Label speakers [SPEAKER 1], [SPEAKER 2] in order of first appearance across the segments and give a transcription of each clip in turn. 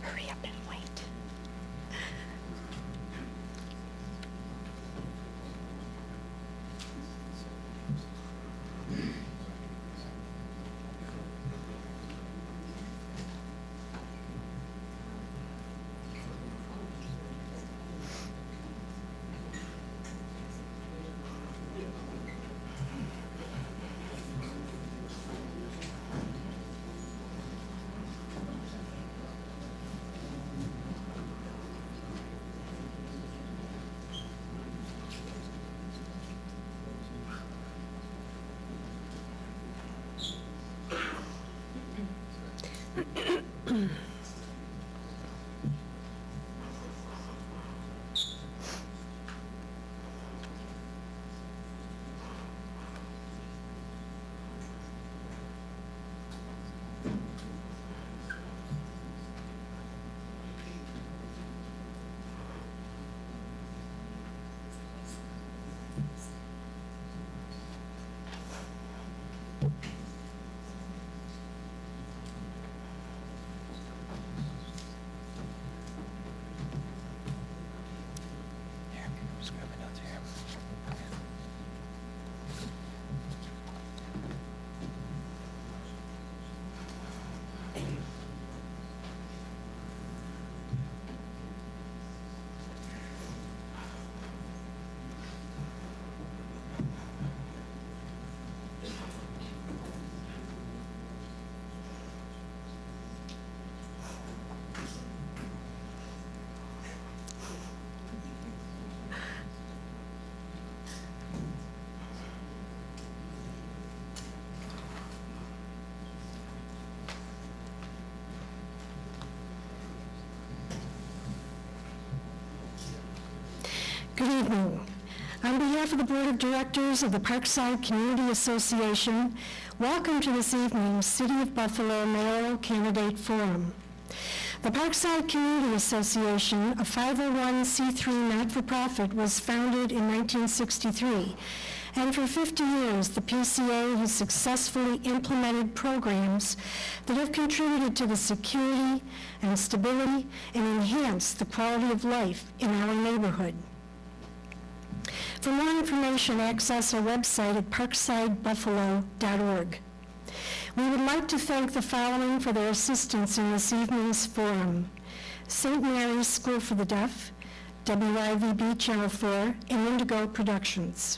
[SPEAKER 1] Hurry up and wait. Good evening. On behalf of the Board of Directors of the Parkside Community Association, welcome to this evening's City of Buffalo Mayoral Candidate Forum. The Parkside Community Association, a 501c3 not-for-profit, was founded in 1963, and for 50 years the PCA has successfully implemented programs that have contributed to the security and stability and enhanced the quality of life in our neighborhood. For more information, access our website at parksidebuffalo.org. We would like to thank the following for their assistance in this evening's forum: St. Mary's School for the Deaf, WIVB Channel 4, and Indigo Productions.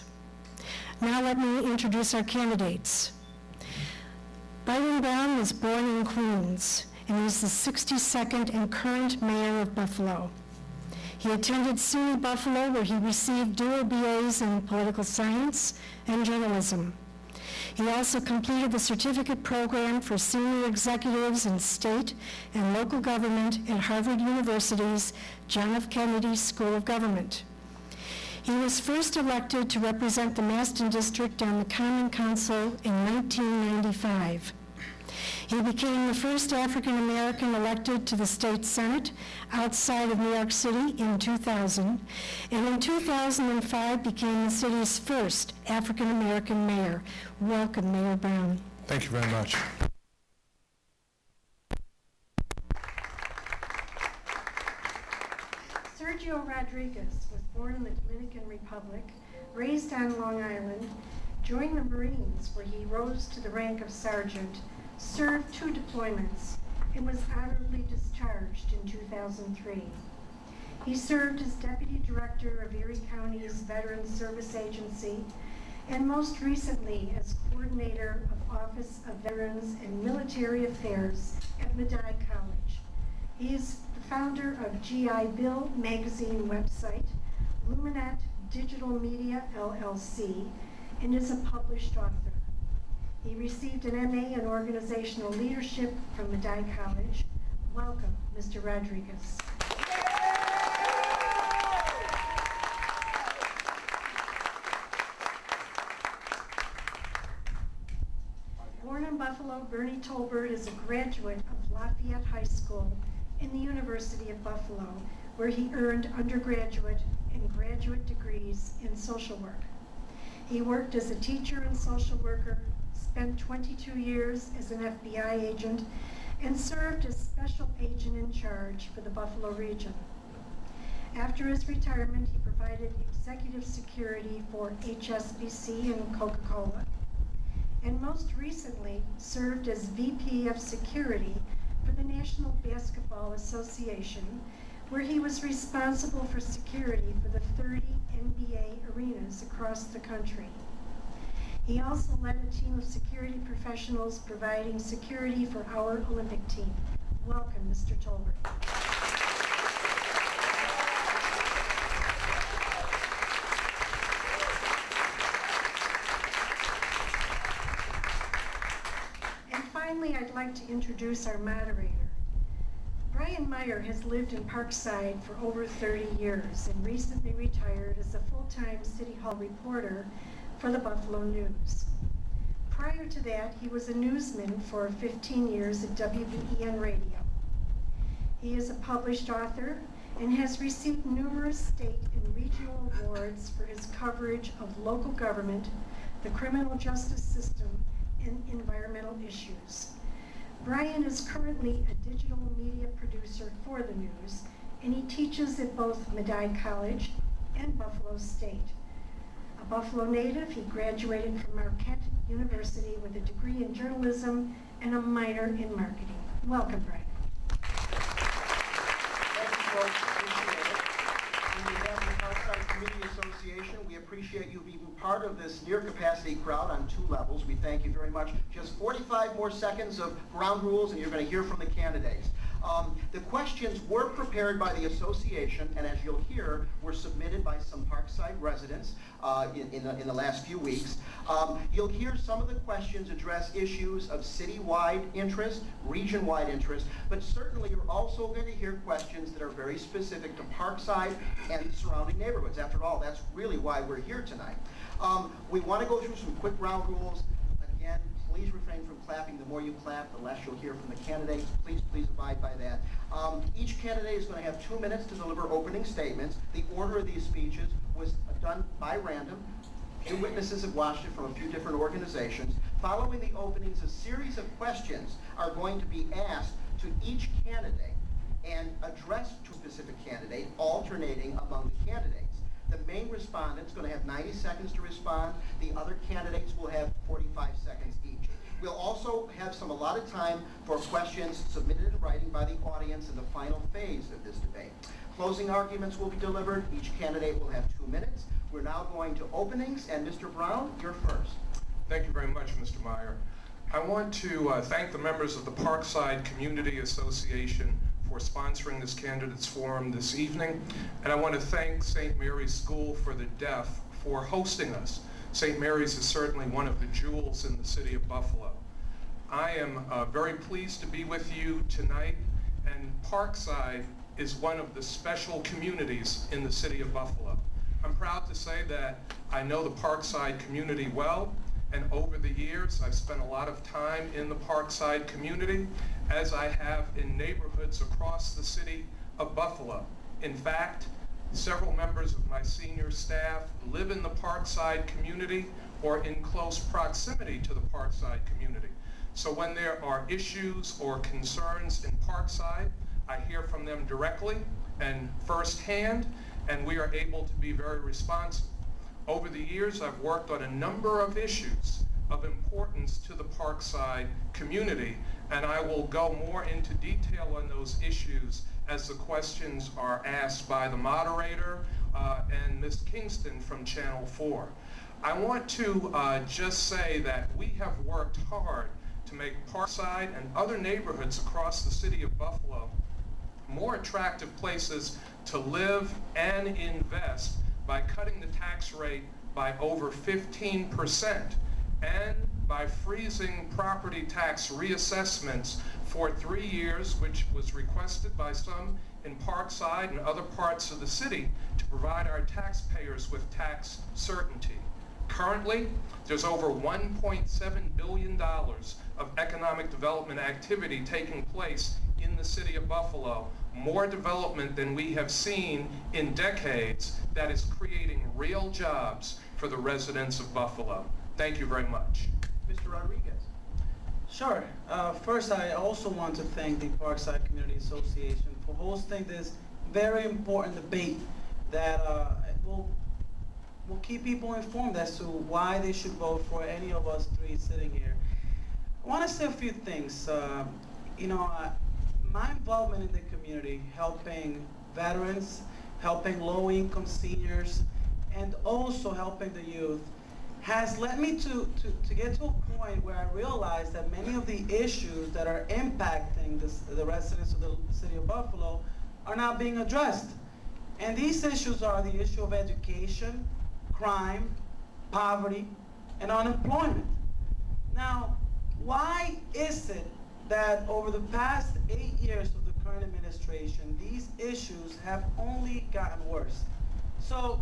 [SPEAKER 1] Now let me introduce our candidates. Byron Brown was born in Queens and is the 62nd and current mayor of Buffalo. He attended SUNY Buffalo, where he received dual BAs in political science and journalism. He also completed the certificate program for senior executives in state and local government at Harvard University's John F. Kennedy School of Government. He was first elected to represent the Maston District on the Common Council in 1995. He became the first African American elected to the state Senate outside of New York City in 2000, and in 2005 became the city's first African American mayor. Welcome, Mayor Brown.
[SPEAKER 2] Thank you very much.
[SPEAKER 3] Sergio Rodriguez was born in the Dominican Republic, raised on Long Island, joined the Marines where he rose to the rank of sergeant, served 2 deployments, and was honorably discharged in 2003. He served as Deputy Director of Erie County's Veterans Service Agency and most recently as coordinator of Office of Veterans and Military Affairs at Medaille College. He is the founder of GI Bill magazine website, Luminet Digital Media LLC, and is a published author. He received an MA in Organizational Leadership from Medaille College. Welcome, Mr. Rodriguez. Born in Buffalo, Bernie Tolbert is a graduate of Lafayette High School and the University of Buffalo, where he earned undergraduate and graduate degrees in social work. He worked as a teacher and social worker, spent 22 years as an FBI agent, and served as special agent in charge for the Buffalo region. After his retirement, he provided executive security for HSBC and Coca-Cola, and most recently served as VP of Security for the National Basketball Association, where he was responsible for security for the 30 NBA arenas across the country. He also led a team of security professionals providing security for our Olympic team. Welcome, Mr. Tolbert. And finally, I'd like to introduce our moderator. Brian Meyer has lived in Parkside for over 30 years and recently retired as a full-time City Hall reporter for the Buffalo News. Prior to that, he was a newsman for 15 years at WBEN Radio. He is a published author and has received numerous state and regional awards for his coverage of local government, the criminal justice system, and environmental issues. Brian is currently a digital media producer for the news, and he teaches at both Medaille College and Buffalo State. A Buffalo native, he graduated from Marquette University with a degree in journalism and a minor in marketing. Welcome, Brian.
[SPEAKER 2] Thank you, folks. Appreciate it. On behalf of the Parkside Community Association, we appreciate you being part of this near-capacity crowd on 2 levels. We thank you very much. Just 45 more seconds of ground rules, and you're going to hear from the candidates. The questions were prepared by the association, and as you'll hear, were submitted by some Parkside residents in the last few weeks. You'll hear some of the questions address issues of citywide interest, region-wide interest, but certainly you're also going to hear questions that are very specific to Parkside and the surrounding neighborhoods. After all, that's really why we're here tonight. We want to go through some quick ground rules. Again, please refrain from clapping. The more you clap, the less you'll hear from the candidates. Please abide by that. Each candidate is going to have 2 minutes to deliver opening statements. The order of these speeches was done by random. A few witnesses have watched it from a few different organizations. Following the openings, a series of questions are going to be asked to each candidate and addressed to a specific candidate, alternating among the candidates. The main respondent is going to have 90 seconds to respond. The other candidates will have 45 seconds each. We'll also have some allotted time for questions submitted in writing by the audience in the final phase of this debate. Closing arguments will be delivered. Each candidate will have 2 minutes. We're now going to openings, and Mr. Brown, you're first.
[SPEAKER 4] Thank you very much, Mr. Meyer. I want to thank the members of the Parkside Community Association for sponsoring this candidates forum this evening, and I want to thank St. Mary's School for the Deaf for hosting us. St. Mary's is certainly one of the jewels in the city of Buffalo. I am very pleased to be with you tonight, and Parkside is one of the special communities in the city of Buffalo. I'm proud to say that I know the Parkside community well, and over the years I've spent a lot of time in the Parkside community, as I have in neighborhoods across the city of Buffalo. In fact, several members of my senior staff live in the Parkside community or in close proximity to the Parkside community. So when there are issues or concerns in Parkside, I hear from them directly and firsthand, and we are able to be very responsive. Over the years, I've worked on a number of issues of importance to the Parkside community, and I will go more into detail on those issues as the questions are asked by the moderator and Ms. Kingston from Channel 4. I want to just say that we have worked hard to make Parkside and other neighborhoods across the city of Buffalo more attractive places to live and invest by cutting the tax rate by over 15% and by freezing property tax reassessments for 3 years, which was requested by some in Parkside and other parts of the city to provide our taxpayers with tax certainty. Currently, there's over $1.7 billion of economic development activity taking place in the city of Buffalo, more development than we have seen in decades, that is creating real jobs for the residents of Buffalo. Thank you very much.
[SPEAKER 2] Mr. Rodriguez.
[SPEAKER 5] Sure. First, I also want to thank the Parkside Community Association for hosting this very important debate that will keep people informed as to why they should vote for any of us three sitting here. I want to say a few things. My involvement in the community, helping veterans, helping low-income seniors, and also helping the youth, has led me to get to a point where I realize that many of the issues that are impacting the residents of the city of Buffalo are not being addressed. And these issues are the issue of education, crime, poverty, and unemployment. Now, why is it that over the past 8 years of the current administration, these issues have only gotten worse? So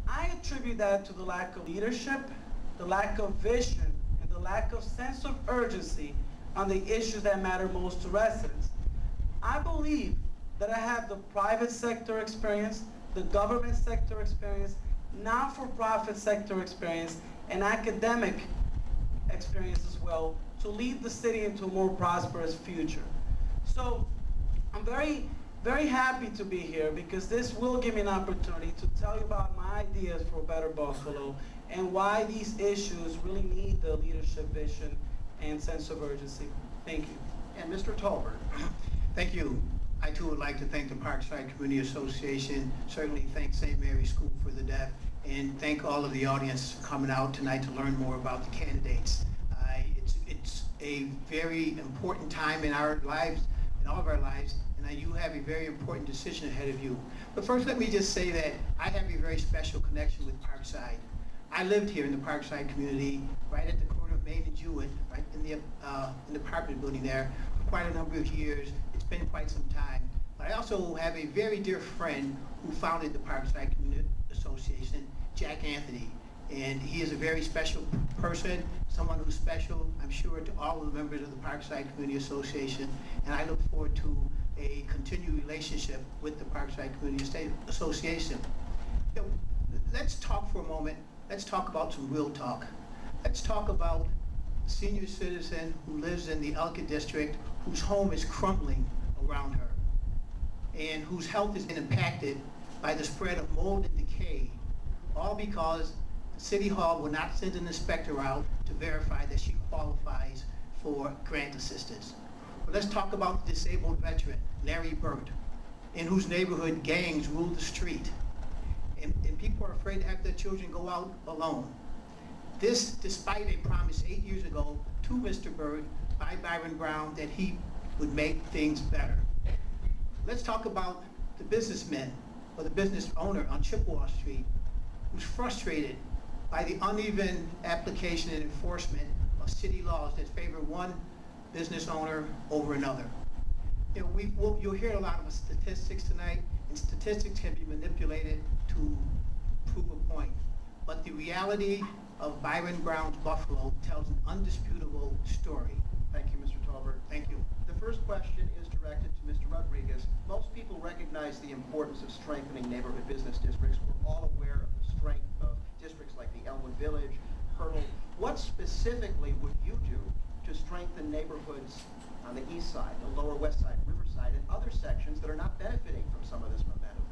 [SPEAKER 5] I attribute that to the lack of leadership, the lack of vision, and the lack of sense of urgency on the issues that matter most to residents. I believe that I have the private sector experience, the government sector experience, not-for-profit sector experience, and academic experience as well to lead the city into a more prosperous future. So I'm very, very happy to be here because this will give me an opportunity to tell you about my ideas for a better Buffalo and why these issues really need the leadership, vision, and sense of urgency. Thank you.
[SPEAKER 2] And Mr. Tolbert.
[SPEAKER 6] Thank you. I too would like to thank the Parkside Community Association, certainly thank St. Mary's School for the Deaf, and thank all of the audience for coming out tonight to learn more about the candidates. It's a very important time in our lives, in all of our lives, and you have a very important decision ahead of you. But first, let me just say that I have a very special connection with Parkside. I lived here in the Parkside community, right at the corner of Main and Jewett, right in the apartment building there, for quite a number of years. It's been quite some time. But I also have a very dear friend who founded the Parkside Community Association, Jack Anthony. And he is a very special person, someone who's special, I'm sure, to all of the members of the Parkside Community Association. And I look forward to a continued relationship with the Parkside Community Association. Let's talk for a moment. Let's talk about some real talk. Let's talk about a senior citizen who lives in the Ellicott District, whose home is crumbling around her, and whose health has been impacted by the spread of mold and decay, all because City Hall will not send an inspector out to verify that she qualifies for grant assistance. But let's talk about the disabled veteran, Larry Burt, in whose neighborhood gangs rule the street. And people are afraid to have their children go out alone. This, despite a promise 8 years ago to Mr. Burt by Byron Brown that he would make things better. Let's talk about the businessman or the business owner on Chippewa Street who's frustrated by the uneven application and enforcement of city laws that favor one business owner over another. You'll hear a lot of statistics tonight, and statistics can be manipulated to prove a point. But the reality of Byron Brown's Buffalo tells an undisputable story.
[SPEAKER 2] Thank you, Mr. Tolbert.
[SPEAKER 6] Thank you.
[SPEAKER 2] The first question is directed to Mr. Rodriguez. Most people recognize the importance of strengthening neighborhood business districts. We're all aware of the strength of districts like the Elmwood Village, Hurdle. What specifically would you do to strengthen neighborhoods on the east side, the lower west side, Riverside, and other sections that are not benefiting from some of this momentum?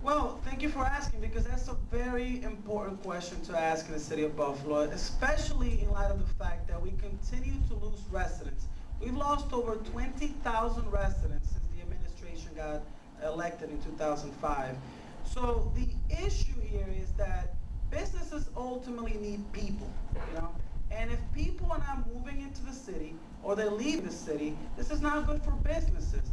[SPEAKER 5] Well, thank you for asking, because that's a very important question to ask in the city of Buffalo, especially in light of the fact that we continue to lose residents. We've lost over 20,000 residents since the administration got elected in 2005. So the issue here is that businesses ultimately need people, you know? And if people are not moving into the city or they leave the city, this is not good for businesses.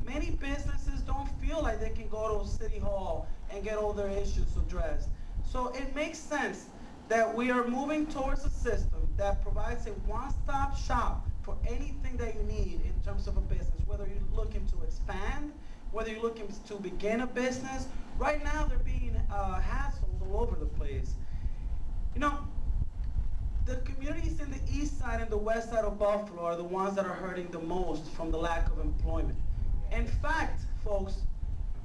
[SPEAKER 5] Many businesses don't feel like they can go to City Hall and get all their issues addressed. So it makes sense that we are moving towards a system that provides a one-stop shop for anything that you need in terms of a business, whether you're looking to expand, whether you're looking to begin a business. Right now, they're being hassled all over the place. You know, the communities in the east side and the west side of Buffalo are the ones that are hurting the most from the lack of employment. In fact, folks,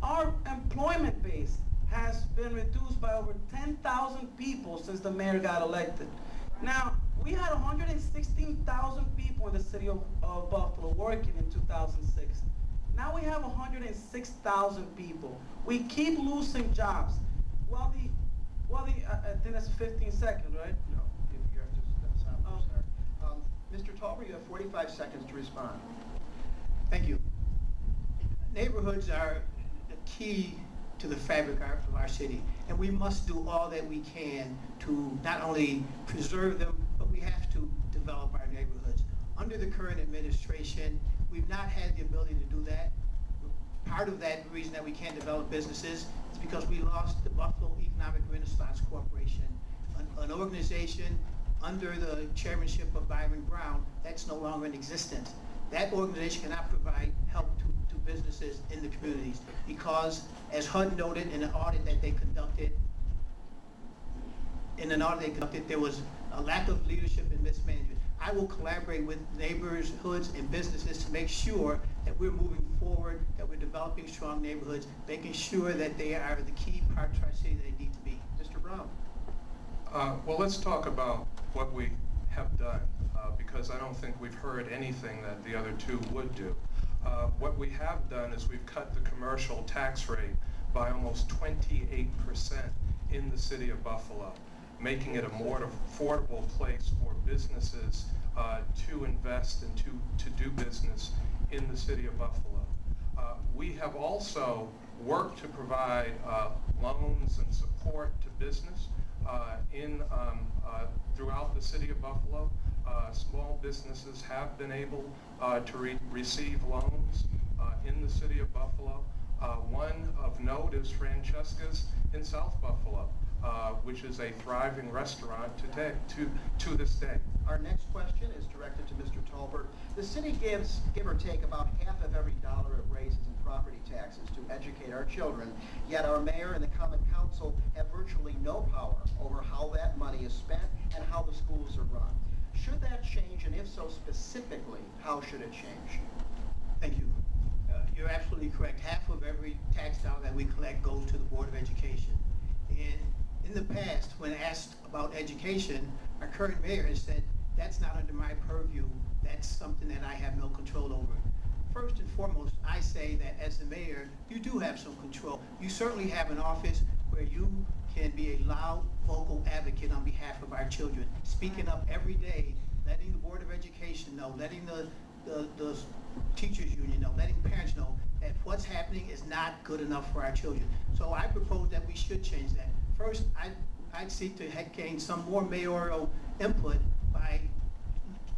[SPEAKER 5] our employment base has been reduced by over 10,000 people since the mayor got elected. Now, we had 116,000 people in the city of Buffalo working in 2006. Now we have 106,000 people. We keep losing jobs. I think that's 15 seconds, right?
[SPEAKER 2] No, you have to stop. I'm sorry. Mr. Tolbert, you have 45 seconds to respond.
[SPEAKER 6] Thank you. Neighborhoods are the key to the fabric of our city, and we must do all that we can to not only preserve them, but we have to develop our neighborhoods. Under the current administration, we've not had the ability to do that. Part of that reason that we can't develop businesses is because we lost the Buffalo Economic Renaissance Corporation, an organization under the chairmanship of Byron Brown that's no longer in existence. That organization cannot provide help to businesses in the communities because, as HUD noted in an audit that they conducted, there was a lack of leadership and mismanagement. I will collaborate with neighborhoods and businesses to make sure that we're moving forward, that we're developing strong neighborhoods, making sure that they are the key parts of our city that they need to be.
[SPEAKER 2] Mr. Brown.
[SPEAKER 4] Well, let's talk about what we have done, because I don't think we've heard anything that the other two would do. What we have done is we've cut the commercial tax rate by almost 28% in the city of Buffalo, making it a more affordable place for businesses to invest and to do business in the city of Buffalo. We have also worked to provide loans and support to business throughout the city of Buffalo. Small businesses have been able to receive loans in the city of Buffalo. One of note is Francesca's in South Buffalo, which is a thriving restaurant to this day.
[SPEAKER 2] Our next question is directed to Mr. Tolbert. The city gives, give or take, about half of every dollar it raises in property taxes to educate our children, yet our mayor and the common council have virtually no power over how that money is spent and how the schools are run. Should that change, and if so specifically, how should it change?
[SPEAKER 6] Thank you. You're absolutely correct. Half of every tax dollar that we collect goes to the Board of Education. And in the past, when asked about education, our current mayor has said, that's not under my purview. That's something that I have no control over. First and foremost, I say that as the mayor, you do have some control. You certainly have an office where you can be a loud, vocal advocate on behalf of our children, speaking up every day, letting the Board of Education know, letting the teachers union know, letting parents know that what's happening is not good enough for our children. So I propose that we should change that. First, I'd seek to gain some more mayoral input by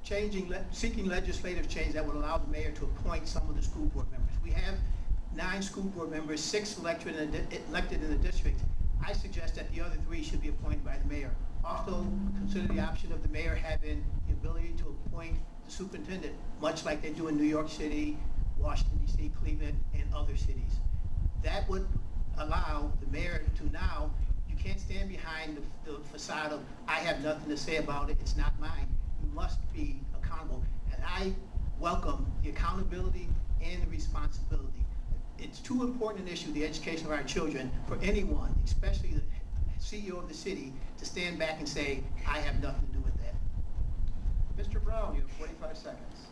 [SPEAKER 6] seeking legislative change that would allow the mayor to appoint some of the school board members. We have 9 school board members, 6 elected in the district. I suggest that the other 3 should be appointed by the mayor. Also, consider the option of the mayor having the ability to appoint the superintendent, much like they do in New York City, Washington, D.C., Cleveland, and other cities. That would allow the mayor to now, you can't stand behind the facade of, I have nothing to say about it, it's not mine. You must be accountable. And I welcome the accountability and the responsibility. It's too important an issue, the education of our children, for anyone, especially the CEO of the city, to stand back and say, I have nothing to do with that.
[SPEAKER 2] Mr. Brown, you have 45 seconds.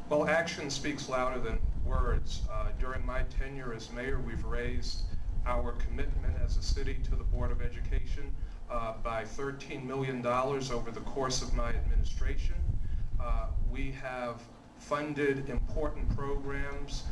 [SPEAKER 4] Well, action speaks louder than words. During my tenure as mayor, we've raised our commitment as a city to the Board of Education by $13 million over the course of my administration. We have funded important programs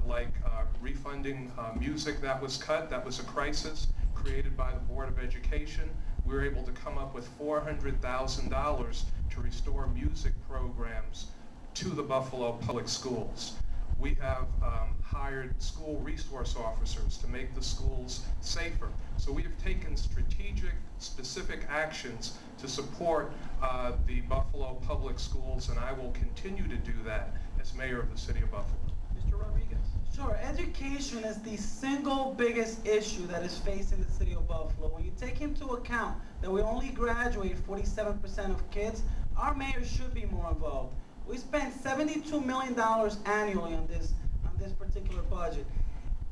[SPEAKER 4] like refunding music that was cut. That was a crisis created by the Board of Education. we were able to come up with $400,000 to restore music programs to the Buffalo Public Schools. We have hired school resource officers to make the schools safer. So we have taken strategic, specific actions to support the Buffalo Public Schools, and I will continue to do that as mayor of the city of Buffalo.
[SPEAKER 2] Mr. Rodriguez.
[SPEAKER 5] Sure, education is the single biggest issue that is facing the city of Buffalo. When you take into account that we only graduate 47% of kids, our mayor should be more involved. We spend $72 million annually on this particular budget.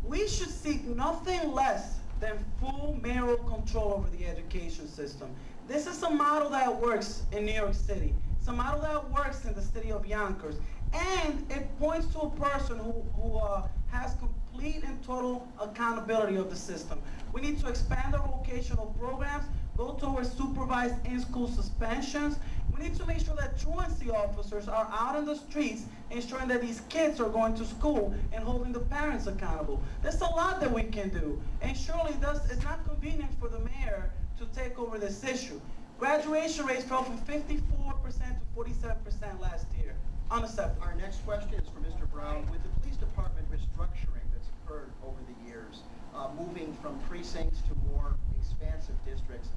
[SPEAKER 5] We should seek nothing less than full mayoral control over the education system. This is a model that works in New York City. It's a model that works in the city of Yonkers. And it points to a person who has complete and total accountability of the system. We need to expand our vocational programs, go towards supervised in-school suspensions. We need to make sure that truancy officers are out in the streets ensuring that these kids are going to school and holding the parents accountable. There's a lot that we can do, and surely it's not convenient for the mayor to take over this issue. Graduation rates fell from 54% to 47% last year. Unacceptable.
[SPEAKER 2] Our next question is for Mr. Brown. With the police department restructuring that's occurred over the years, moving from precincts to more expansive districts,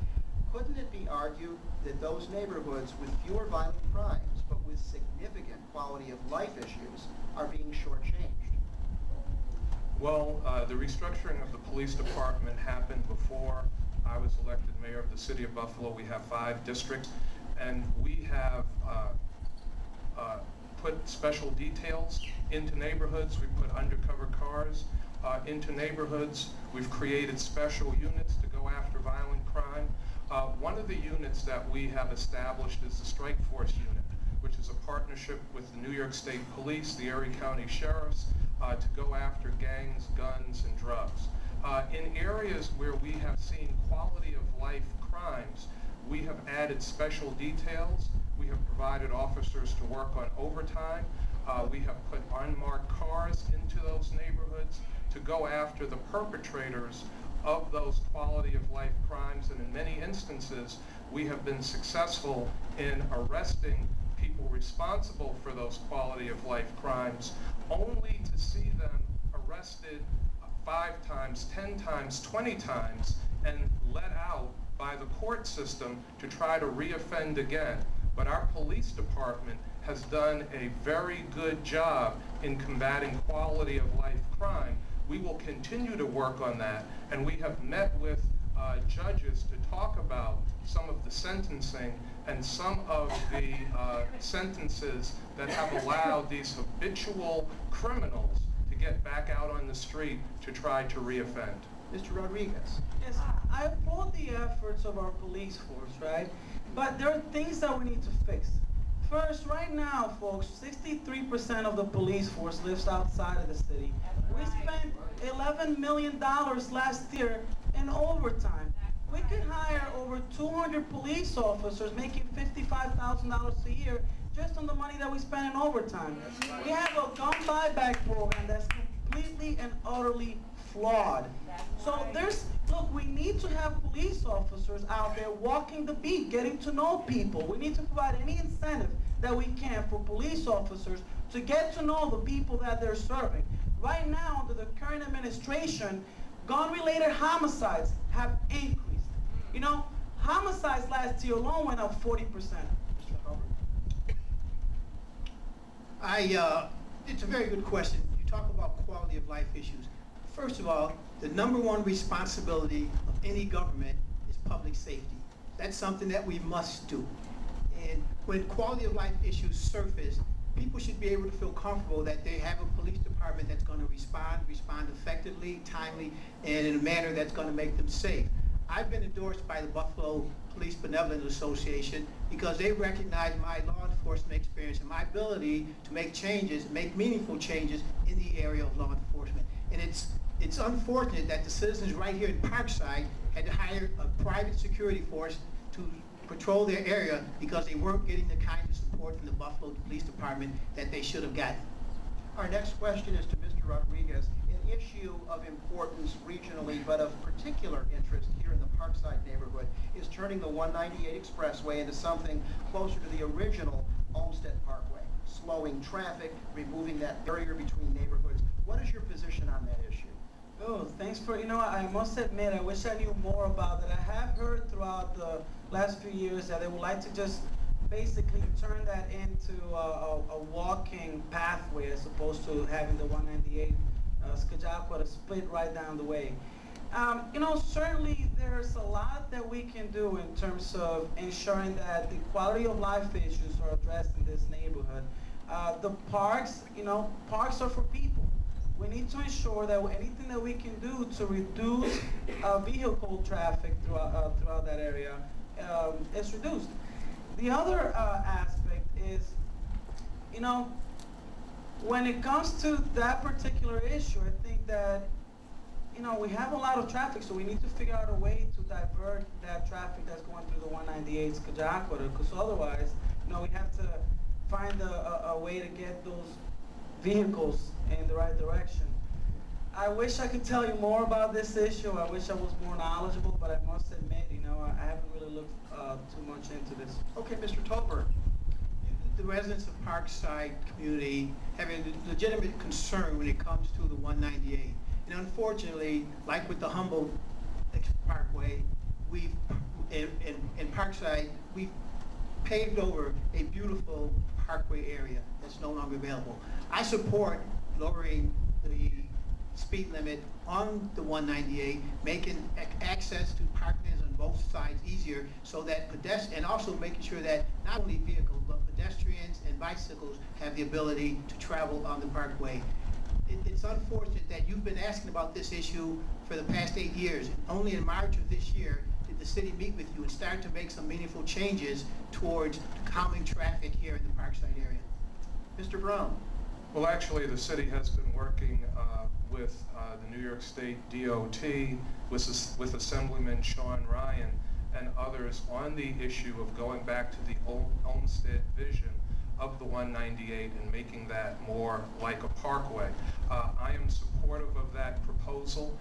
[SPEAKER 2] couldn't it be argued that those neighborhoods with fewer violent crimes but with significant quality of life issues are being shortchanged?
[SPEAKER 4] Well, the restructuring of the police department happened before I was elected mayor of the city of Buffalo. We have 5 districts, and we have put special details into neighborhoods. We put undercover cars into neighborhoods. We've created special units to go after violent crime. One of the units that we have established is the Strike Force Unit, which is a partnership with the New York State Police, the Erie County Sheriffs, to go after gangs, guns, and drugs. In areas where we have seen quality of life crimes, we have added special details. We have provided officers to work on overtime. We have put unmarked cars into those neighborhoods to go after the perpetrators of those quality of life crimes, and in many instances we have been successful in arresting people responsible for those quality of life crimes, only to see them arrested 5 times, 10 times, 20 times, and let out by the court system to try to reoffend again. But our police department has done a very good job in combating quality of life crime. We will continue to work on that, and we have met with judges to talk about some of the sentencing and some of the sentences that have allowed these habitual criminals to get back out on the street to try to reoffend.
[SPEAKER 2] Mr. Rodriguez.
[SPEAKER 5] Yes, I applaud the efforts of our police force, right? But there are things that we need to fix. First, right now, folks, 63% of the police force lives outside of the city. We spent $11 million last year in overtime. We could hire over 200 police officers making $55,000 a year just on the money that we spend in overtime. We have a gun buyback program that's completely and utterly flawed. So look, we need to have police officers out there walking the beat, getting to know people. We need to provide any incentive that we can for police officers to get to know the people that they're serving. Right now, under the current administration, gun-related homicides have increased. You know, homicides last year alone went up 40%.
[SPEAKER 6] It's a very good question. You talk about quality of life issues. First of all, the #1 responsibility of any government is public safety. That's something that we must do. And when quality of life issues surface, people should be able to feel comfortable that they have a police department that's going to respond effectively, timely, and in a manner that's going to make them safe. I've been endorsed by the Buffalo Police Benevolent Association because they recognize my law enforcement experience and my ability to make changes, make meaningful changes in the area of law enforcement. And it's unfortunate that the citizens right here in Parkside had to hire a private security force to patrol their area because they weren't getting the kind of support from the Buffalo Police Department that they should have gotten.
[SPEAKER 2] Our next question is to Mr. Rodriguez. issue of importance regionally, but of particular interest here in the Parkside neighborhood, is turning the 198 Expressway into something closer to the original Olmsted Parkway, slowing traffic, removing that barrier between neighborhoods. What is your position on that issue?
[SPEAKER 5] Oh, thanks for, I must admit, I wish I knew more about it. I have heard throughout the last few years that they would like to just basically turn that into a walking pathway as opposed to having the 198 Skajaqua split right down the way. Certainly there's a lot that we can do in terms of ensuring that the quality of life issues are addressed in this neighborhood. The parks, parks are for people. We need to ensure that anything that we can do to reduce vehicle traffic throughout that area is reduced. The other aspect is, when it comes to that particular issue, I think that, we have a lot of traffic, so we need to figure out a way to divert that traffic that's going through the 198 Skajaqua, because otherwise, we have to find a way to get those vehicles in the right direction. I wish I could tell you more about this issue. I wish I was more knowledgeable, but I must admit, I haven't really looked too much into this.
[SPEAKER 2] Okay, Mr. Tolbert.
[SPEAKER 6] The residents of Parkside community have a legitimate concern when it comes to the 198. And unfortunately, like with the Humboldt Parkway, in Parkside, we've paved over a beautiful parkway area that's no longer available. I support lowering the speed limit on the 198, making access to parklands on both sides easier so that and also making sure that not only vehicles, but pedestrians and bicycles have the ability to travel on the parkway. It's unfortunate that you've been asking about this issue for the past 8 years. Only in March of this year did the city meet with you and start to make some meaningful changes towards calming traffic here in the Parkside area.
[SPEAKER 2] Mr. Brown.
[SPEAKER 4] Well, actually, the city has been working with the New York State DOT, with Assemblyman Sean Ryan and others on the issue of going back to the Olmsted vision of the 198 and making that more like a parkway. I am supportive of that proposal,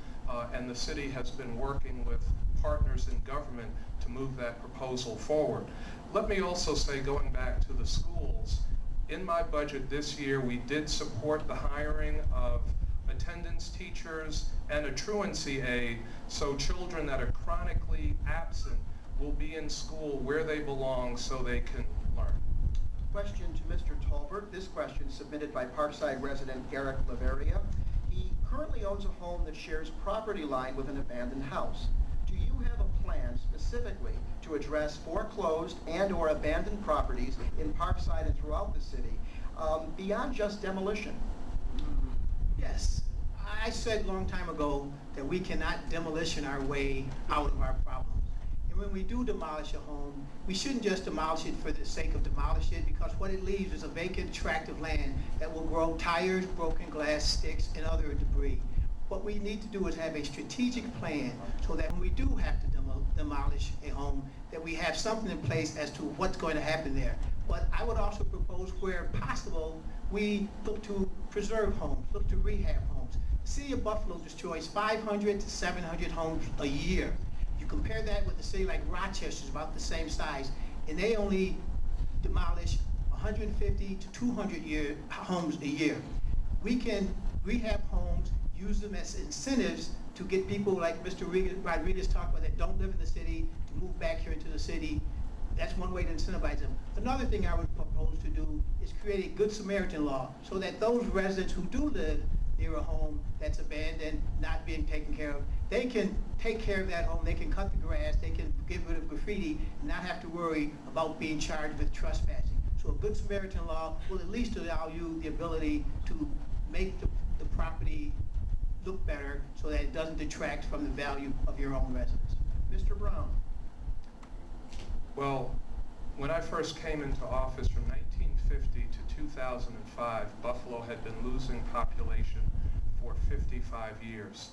[SPEAKER 4] and the city has been working with partners in government to move that proposal forward. Let me also say, going back to the schools, in my budget this year, we did support the hiring of attendance teachers and a truancy aide, so children that are chronically absent will be in school where they belong so they can learn.
[SPEAKER 2] Question to Mr. Tolbert. This question submitted by Parkside resident Eric Laveria. He currently owns a home that shares property line with an abandoned house. Do you have a plan specifically to address foreclosed and/or abandoned properties in Parkside and throughout the city, beyond just demolition?
[SPEAKER 6] Yes. I said a long time ago that we cannot demolition our way out of our problems. And when we do demolish a home, we shouldn't just demolish it for the sake of demolish it, because what it leaves is a vacant tract of land that will grow tires, broken glass, sticks, and other debris. What we need to do is have a strategic plan so that when we do have to demolish a home, that we have something in place as to what's going to happen there. But I would also propose, where possible, we look to preserve homes, look to rehab homes. The city of Buffalo destroys 500 to 700 homes a year. You compare that with a city like Rochester, about the same size, and they only demolish 150 to 200 homes a year. We can rehab homes, use them as incentives to get people like Mr. Rodriguez talked about that don't live in the city to move back here into the city. That's one way to incentivize them. Another thing I would propose to do is create a Good Samaritan law so that those residents who do live near a home that's abandoned, not being taken care of, they can take care of that home, they can cut the grass, they can get rid of graffiti, and not have to worry about being charged with trespassing. So a Good Samaritan law will at least allow you the ability to make the property look better so that it doesn't detract from the value of your own residence.
[SPEAKER 2] Mr. Brown.
[SPEAKER 4] Well, when I first came into office from 1950 to 2005, Buffalo had been losing population for 55 years.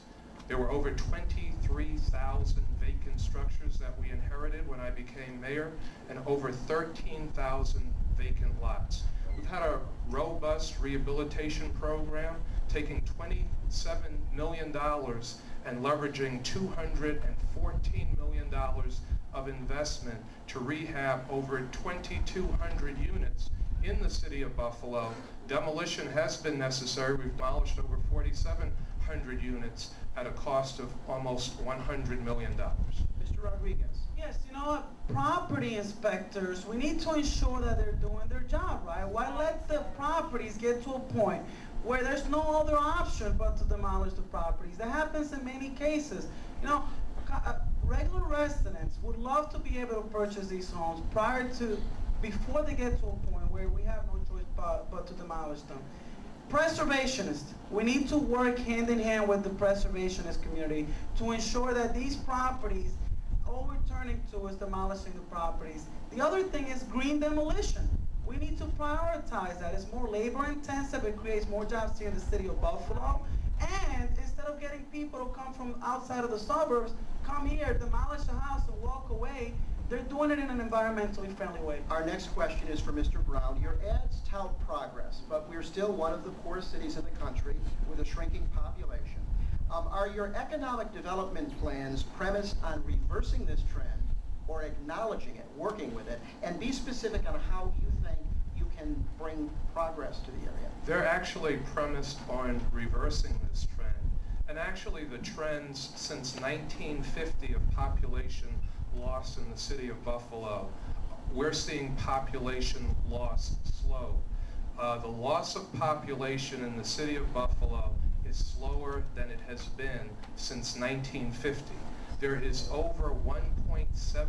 [SPEAKER 4] There were over 23,000 vacant structures that we inherited when I became mayor, and over 13,000 vacant lots. We've had a robust rehabilitation program, taking $27 million and leveraging $214 million of investment to rehab over 2,200 units in the city of Buffalo. Demolition has been necessary. We've demolished over 4,700 units at a cost of almost $100 million.
[SPEAKER 2] Mr. Rodriguez.
[SPEAKER 5] Yes, you know what? Property inspectors, we need to ensure that they're doing their job, right? Why let the properties get to a point where there's no other option but to demolish the properties? That happens in many cases. You know, regular residents would love to be able to purchase these homes before they get to a point where we have no choice but to demolish them. Preservationists, we need to work hand in hand with the preservationist community to ensure that these properties, all we're turning to is demolishing the properties. The other thing is green demolition. We need to prioritize that. It's more labor intensive, it creates more jobs here in the city of Buffalo, and instead of getting people to come from outside of the suburbs, come here, demolish a house and walk away, they're doing it in an environmentally friendly way.
[SPEAKER 2] Our next question is for Mr. Brown. Your ads tout progress, but we're still one of the poorest cities in the country with a shrinking population. Are your economic development plans premised on reversing this trend or acknowledging it, working with it, and be specific on how you think you can bring progress to the area?
[SPEAKER 4] They're actually premised on reversing this trend. And actually the trends since 1950 of population loss in the city of Buffalo, we're seeing population loss slow. The loss of population in the city of Buffalo is slower than it has been since 1950. There is over $1.7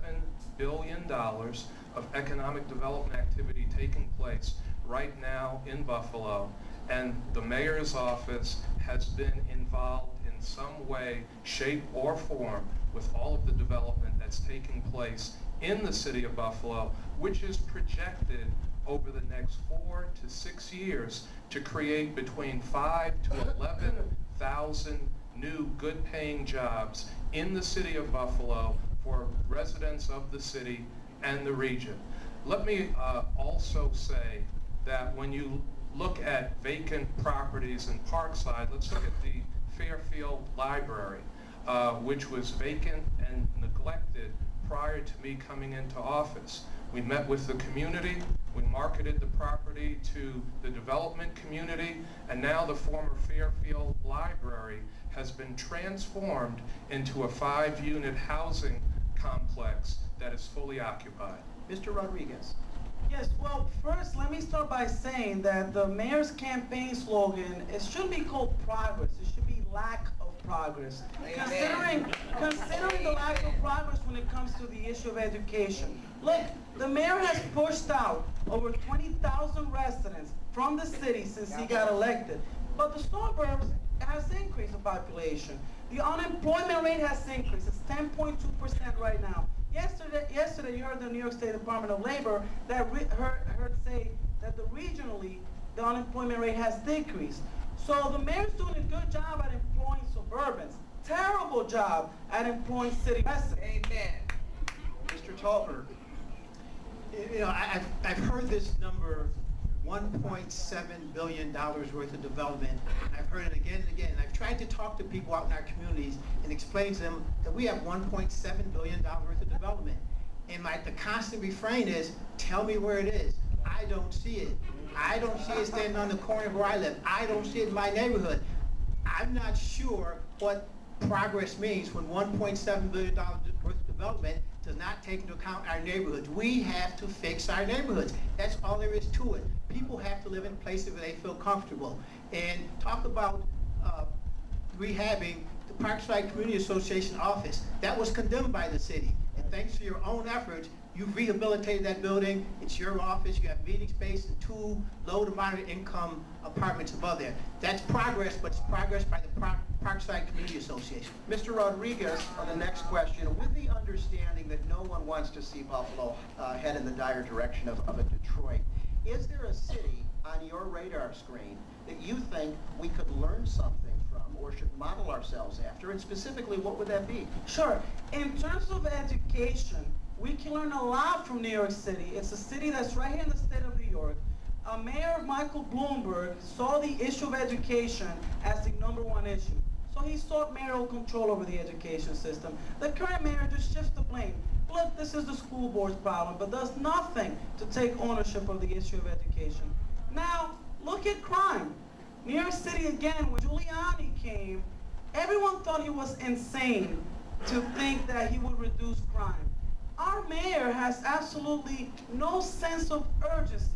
[SPEAKER 4] billion of economic development activity taking place right now in Buffalo, and the mayor's office has been involved in some way, shape, or form with all of the development that's taking place in the city of Buffalo, which is projected over the next 4 to 6 years to create between 5,000 to 11,000 new good-paying jobs in the city of Buffalo for residents of the city and the region. Let me also say that when you look at vacant properties in Parkside, let's look at the Fairfield Library, which was vacant and neglected prior to me coming into office. We met with the community, we marketed the property to the development community, and now the former Fairfield Library has been transformed into a 5-unit housing complex that is fully occupied.
[SPEAKER 2] Mr. Rodriguez.
[SPEAKER 5] Yes, well, first, let me start by saying that the mayor's campaign slogan, it shouldn't be called progress, it should be lack of progress. Considering the lack of progress when it comes to the issue of education. Look, the mayor has pushed out over 20,000 residents from the city since he got elected. But the suburbs has increased in population. The unemployment rate has increased. It's 10.2% right now. Yesterday, you heard the New York State Department of Labor that heard say that regionally, the unemployment rate has decreased. So the mayor's doing a good job at employing suburbans. Terrible job at employing city residents.
[SPEAKER 2] Amen. Mr. Talbert.
[SPEAKER 6] You know, I've heard this number, $1.7 billion worth of development. I've heard it again and again. I've tried to talk to people out in our communities and explain to them that we have $1.7 billion worth of development. And the constant refrain is, tell me where it is. I don't see it. I don't see it standing on the corner where I live. I don't see it in my neighborhood. I'm not sure what progress means when $1.7 billion worth of development does not take into account our neighborhoods. We have to fix our neighborhoods. That's all there is to it. People have to live in places where they feel comfortable. And talk about rehabbing the Parkside Community Association office. That was condemned by the city. And thanks to your own efforts, you've rehabilitated that building. It's your office. You have meeting space and 2 low to moderate income apartments above there. That's progress, but it's progress by the Parkside Community Association.
[SPEAKER 2] Mr. Rodriguez, on the next question, with the understanding that no one wants to see Buffalo head in the dire direction of a Detroit, is there a city on your radar screen that you think we could learn something from or should model ourselves after? And specifically, what would that be?
[SPEAKER 5] Sure. In terms of education, we can learn a lot from New York City. It's a city that's right here in the state of New York. Mayor Michael Bloomberg saw the issue of education as the #1 issue. So he sought mayoral control over the education system. The current mayor just shifts the blame. Look, this is the school board's problem, but does nothing to take ownership of the issue of education. Now, look at crime. New York City, again, when Giuliani came, everyone thought he was insane to think that he would reduce crime. Our mayor has absolutely no sense of urgency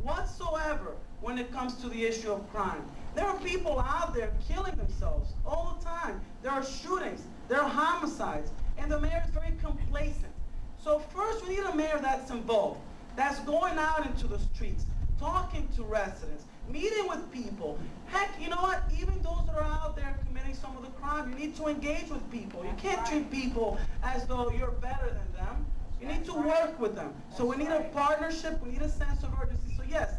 [SPEAKER 5] whatsoever when it comes to the issue of crime. There are people out there killing themselves all the time. There are shootings, there are homicides, and the mayor is very complacent. So first, we need a mayor that's involved, that's going out into the streets, talking to residents, meeting with people. Heck, you know what? Even those that are out there committing some of the crime, you need to engage with people. You can't treat people as though you're better than them. You need to work with them. So we need a partnership, we need a sense of urgency. So yes,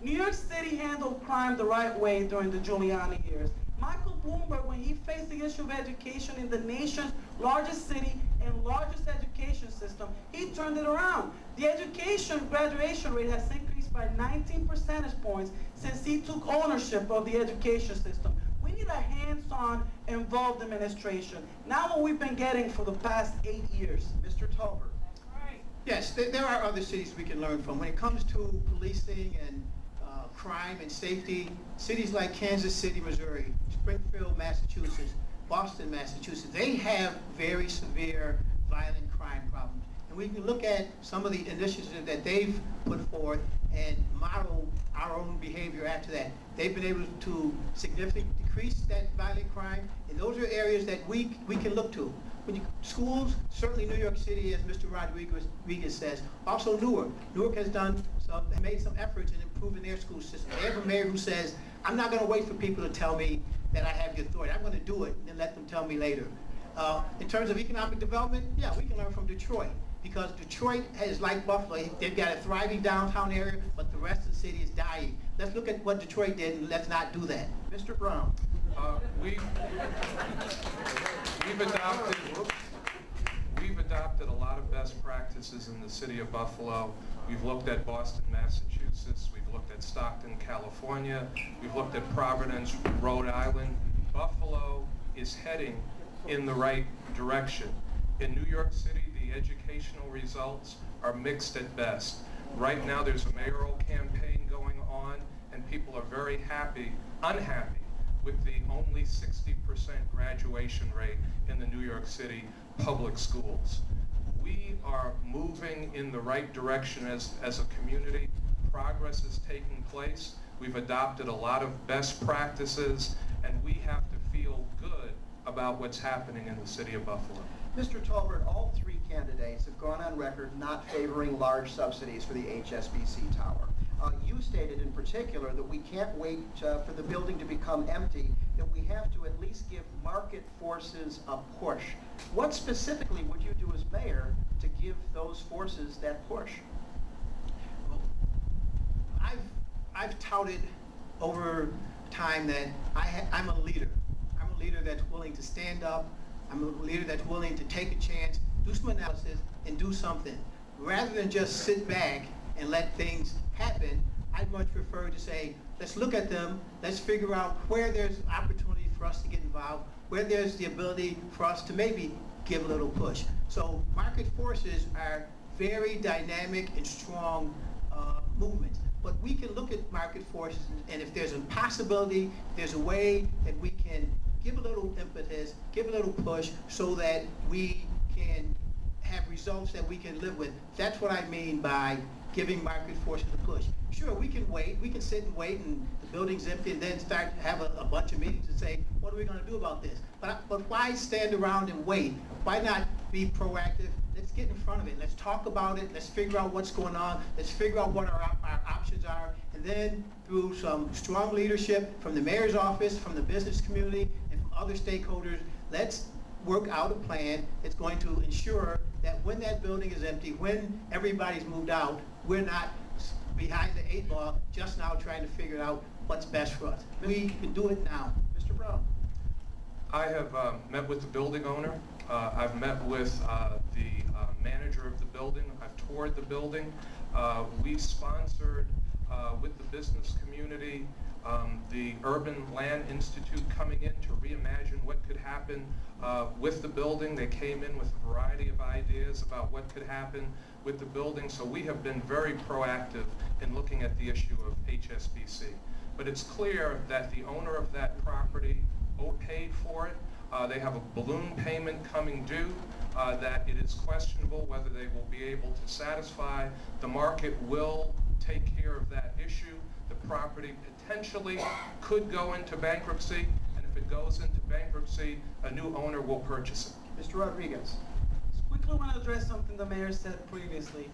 [SPEAKER 5] New York City handled crime the right way during the Giuliani years. Michael Bloomberg, when he faced the issue of education in the nation's largest city and largest education system, he turned it around. The education graduation rate has increased by 19 percentage points since he took ownership of the education system. We need a hands-on, involved administration. Not what we've been getting for the past 8 years.
[SPEAKER 2] Mr. Tolbert.
[SPEAKER 6] Yes, there are other cities we can learn from. When it comes to policing and crime and safety, cities like Kansas City, Missouri, Springfield, Massachusetts, Boston, Massachusetts, they have very severe violent crime problems. And we can look at some of the initiatives that they've put forth and model our own behavior after that. They've been able to significantly decrease that violent crime, and those are areas that we can look to. Schools, certainly New York City, as Mr. Rodriguez says, also Newark. Newark has made some efforts in improving their school system. They have a mayor who says, I'm not going to wait for people to tell me that I have the authority. I'm going to do it and then let them tell me later. In terms of economic development, yeah, we can learn from Detroit, because Detroit is like Buffalo. They've got a thriving downtown area, but the rest of the city is dying. Let's look at what Detroit did, and let's not do that.
[SPEAKER 2] Mr. Brown.
[SPEAKER 4] We've adopted a lot of best practices in the city of Buffalo. We've looked at Boston, Massachusetts. We've looked at Stockton, California. We've looked at Providence, Rhode Island. Buffalo is heading in the right direction. In New York City, the educational results are mixed at best. Right now, there's a mayoral campaign going on, and people are very unhappy with the only 60% graduation rate in the New York City public schools. We are moving in the right direction as a community. Progress is taking place. We've adopted a lot of best practices, and we have to feel good about what's happening in the city of Buffalo.
[SPEAKER 2] Mr. Tolbert, all three candidates have gone on record not favoring large subsidies for the HSBC Tower. You stated in particular that we can't wait for the building to become empty, that we have to at least give market forces a push. What specifically would you do as mayor to give those forces that push?
[SPEAKER 6] Well, I've touted over time that I'm a leader. I'm a leader that's willing to stand up. I'm a leader that's willing to take a chance, do some analysis, and do something. Rather than just sit back and let things happen, I'd much prefer to say, let's look at them, let's figure out where there's opportunity for us to get involved, where there's the ability for us to maybe give a little push. So market forces are very dynamic and strong movements. But we can look at market forces, and if there's a possibility, there's a way that we can give a little impetus, give a little push so that we can have results that we can live with. That's what I mean by giving market forces a push. Sure, we can wait, we can sit and wait and the building's empty and then start to have a bunch of meetings and say, what are we going to do about this? But why stand around and wait? Why not be proactive? Let's get in front of it. Let's talk about it. Let's figure out what's going on. Let's figure out what our options are. And then through some strong leadership from the mayor's office, from the business community, and from other stakeholders, let's work out a plan that's going to ensure that when that building is empty, when everybody's moved out, we're not behind the 8 ball just now trying to figure out what's best for us. We can do it now.
[SPEAKER 2] Mr. Brown.
[SPEAKER 4] I have met with the building owner. I've met with the manager of the building. I've toured the building. We sponsored with the business community, the Urban Land Institute coming in to reimagine what could happen with the building. They came in with a variety of ideas about what could happen with the building. So we have been very proactive in looking at the issue of HSBC. But it's clear that the owner of that property overpaid for it. They have a balloon payment coming due that it is questionable whether they will be able to satisfy. The market will take care of that issue. The property potentially could go into bankruptcy, and if it goes into bankruptcy, a new owner will purchase it.
[SPEAKER 2] Mr. Rodriguez.
[SPEAKER 5] Just quickly want to address something the mayor said previously.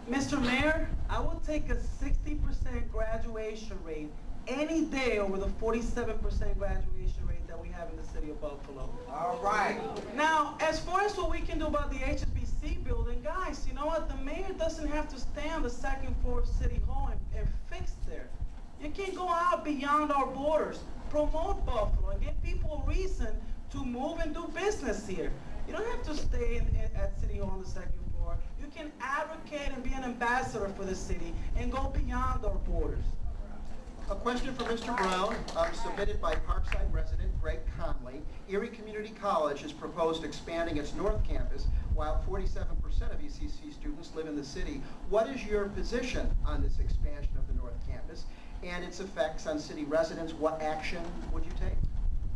[SPEAKER 5] Mr. Mayor, I will take a 60% graduation rate any day over the 47% graduation rate that we have in the city of Buffalo.
[SPEAKER 2] All right.
[SPEAKER 5] Now, as far as what we can do about the HSBC building, guys, you know what? The mayor doesn't have to stay on the second floor of City Hall and fix there. You can go out beyond our borders, promote Buffalo, and give people a reason to move and do business here. You don't have to stay at City Hall on the second floor. You can advocate and be an ambassador for the city and go beyond our borders.
[SPEAKER 2] A question for Mr. Brown, submitted by Parkside resident Greg Conley. Erie Community College has proposed expanding its North Campus, while 47% of ECC students live in the city. What is your position on this expansion of the North Campus and its effects on city residents? What action would you take?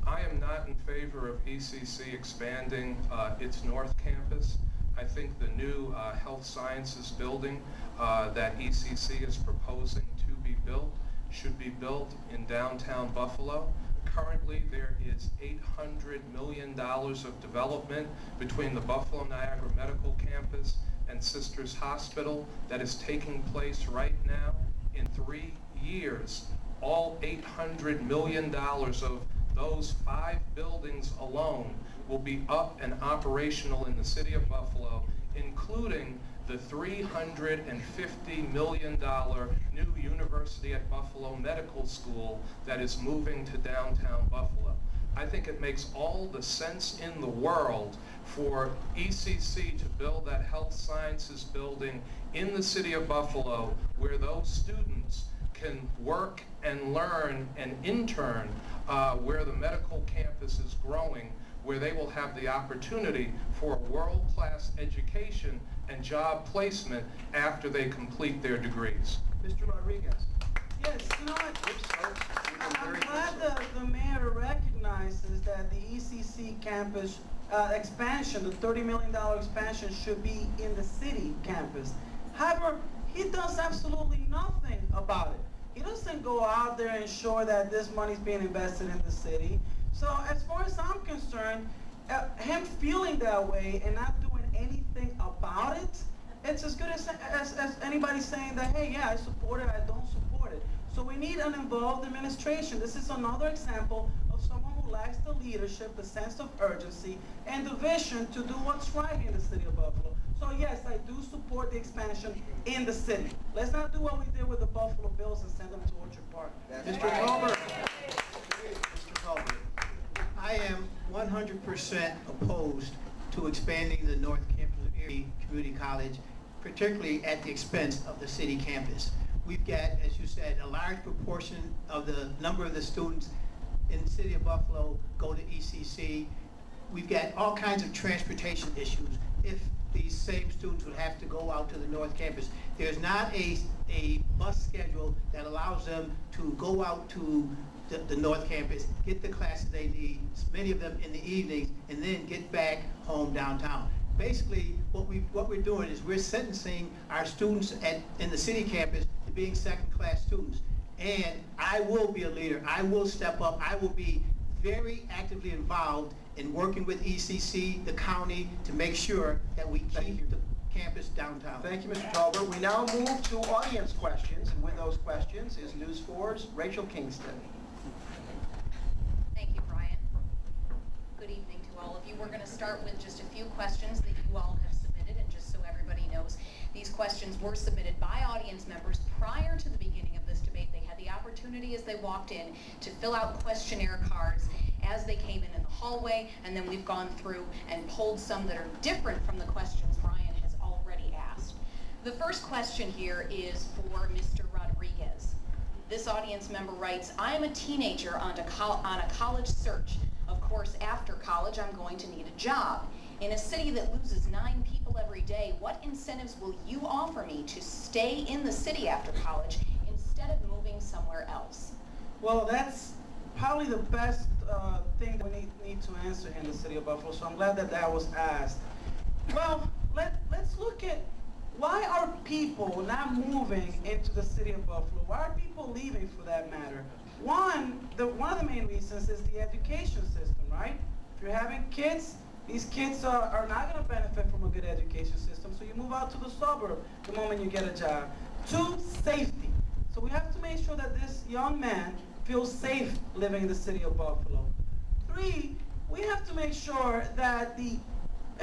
[SPEAKER 4] I am not in favor of ECC expanding its North Campus. I think the new health sciences building that ECC is proposing to be built should be built in downtown Buffalo. Currently, there is $800 million of development between the Buffalo Niagara Medical Campus and Sisters Hospital that is taking place right now. In 3 years, all $800 million of those 5 buildings alone will be up and operational in the city of Buffalo, including the $350 million new University at Buffalo Medical School that is moving to downtown Buffalo. I think it makes all the sense in the world for ECC to build that health sciences building in the city of Buffalo, where those students can work and learn and intern where the medical campus is growing, where they will have the opportunity for a world-class education and job placement after they complete their degrees.
[SPEAKER 2] Mr. Rodriguez.
[SPEAKER 5] Yes, you know what? I'm glad the mayor recognizes that the ECC campus expansion, the $30 million expansion, should be in the city campus. However, he does absolutely nothing about it. He doesn't go out there and ensure that this money is being invested in the city. So as far as I'm concerned, him feeling that way and not doing anything about it, it's as good as anybody saying that, hey, yeah, I support it, I don't support it. So we need an involved administration. This is another example of someone who lacks the leadership, the sense of urgency, and the vision to do what's right in the city of Buffalo. So yes, I do support the expansion in the city. Let's not do what we did with the Buffalo Bills and send them to Orchard Park.
[SPEAKER 2] Mr. Tolbert. Mr. Tolbert.
[SPEAKER 6] I am 100% opposed to expanding the North Campus of Erie Community College, particularly at the expense of the city campus. We've got, as you said, a large proportion of the number of the students in the city of Buffalo go to ECC. We've got all kinds of transportation issues if these same students would have to go out to the North Campus. There's not a bus schedule that allows them to go out to the North Campus, get the classes they need, many of them in the evenings, and then get back home downtown. Basically, what we're doing is we're sentencing our students in the city campus to being second-class students. And I will be a leader. I will step up. I will be very actively involved in working with ECC, the county, to make sure that we keep the campus downtown.
[SPEAKER 2] Thank you, Mr. Tolbert. We now move to audience questions, and with those questions is News 4's Rachel Kingston.
[SPEAKER 7] Thank you, Brian. Good evening to all of you. We're going to start with just a few questions that you all have submitted, and just so everybody knows, these questions were submitted by audience members prior to the beginning of this debate. They had the opportunity as they walked in to fill out questionnaire cards as they came in the hallway, and then we've gone through and pulled some that are different from the questions Brian has already asked. The first question here is for Mr. Rodriguez. This audience member writes, I am a teenager on a college search. Of course, after college, I'm going to need a job. In a city that loses 9 people every day, what incentives will you offer me to stay in the city after college instead of moving somewhere else?
[SPEAKER 5] Well, that's probably the best thing that we need to answer here in the city of Buffalo, so I'm glad that that was asked. Well, let's look at why are people not moving into the city of Buffalo? Why are people leaving, for that matter? One of the main reasons is the education system, right? If you're having kids, these kids are not going to benefit from a good education system, so you move out to the suburb the moment you get a job. 2, safety. So we have to make sure that this young man feels safe living in the city of Buffalo. 3, we have to make sure that the